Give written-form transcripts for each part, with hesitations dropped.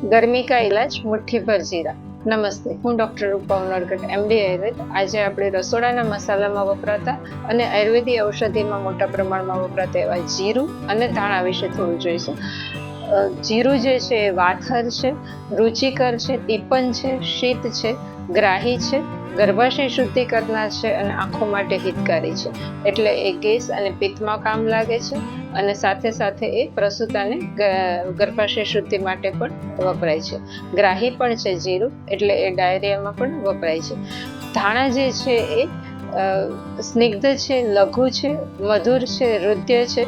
ગરમી કા ઇલાજ મુઠ્ઠી ભર જીરા. નમસ્તે, હું ડૉક્ટર રૂપા ઉનડકટ, MD આયુર્વેદ. આજે આપણે રસોડાના મસાલામાં વપરાતા અને આયુર્વેદિક ઔષધિમાં મોટા પ્રમાણમાં વપરાતા એવા જીરું અને ધાણા વિશે થોડું જોઈશું. જીરું જે છે એ વાથર છે, રુચિકર છે, તીપન છે, શીત છે, ગ્રાહી છે, ગર્ભાશય શુદ્ધિ કરનાર છે અને આંખો માટે હિતકારી છે. એટલે એ ગેસ અને પિત્તમાં કામ લાગે છે અને સાથે સાથે એ પ્રસૂતાને ગર્ભાશય શુદ્ધિ માટે પણ વપરાય છે. ગ્રાહી પણ છે જીરું, એટલે એ ડાયરિયામાં પણ વપરાય છે. ધાણા જે છે એ સ્નિગ્ધ છે, લઘુ છે, મધુર છે, હૃદય છે,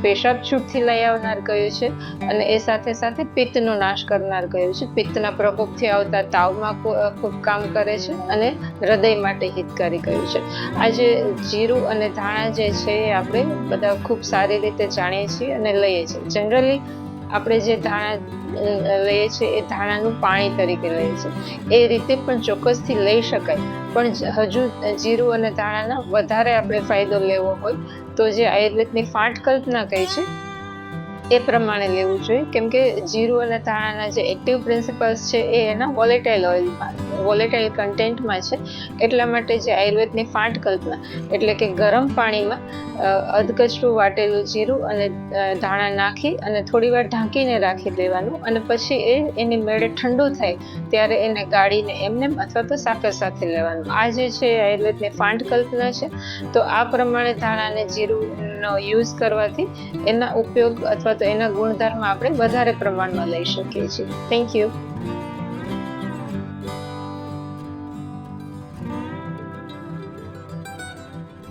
પેશાબ છૂટથી લઈ આવનાર કયું છે અને એ સાથે સાથે પિત્તનો નાશ કરનાર કયું છે. પિત્તના પ્રકોપથી આવતા તાવમાં ખૂબ કામ કરે છે અને હૃદય માટે હિતકારી કયું છે. આજે જીરું અને ધાણા જે છે એ આપણે બધા ખૂબ સારી રીતે જાણીએ છીએ અને લઈએ છીએ. જનરલી આપણે જે ધાણા લઈએ છીએ એ ધાણાનું પાણી તરીકે લઈએ છીએ. એ રીતે પણ ચોક્કસથી લઈ શકાય, પણ હજુ જીરું અને ધાણાના વધારે આપણે ફાયદો લેવો હોય તો જે આયુર્વેદની ફાંટ કલ્પના કહી છે એ પ્રમાણે લેવું જોઈએ. કેમ કે જીરું અને ધાણાના જે એક્ટિવ પ્રિન્સિપલ્સ છે એ એના વોલેટાઇલ કન્ટેન્ટમાં છે. એટલા માટે જે આયુર્વેદની ફાંટ કલ્પના એટલે કે ગરમ પાણીમાં અધકચરું વાટેલું જીરું અને ધાણા નાખી અને થોડી વાર ઢાંકીને રાખી દેવાનું અને પછી એની મેળે ઠંડુ થાય ત્યારે એને ગાળીને એમને અથવા તો સાકર સાથે લેવાનું. આ જે છે આયુર્વેદની ફાંટ કલ્પના છે. તો આ પ્રમાણે ધાણા અને જીરુંનો યુઝ કરવાથી એના ઉપયોગ અથવા તો એના ગુણધર્મ આપણે વધારે પ્રમાણમાં લઈ શકીએ છીએ. Thank you.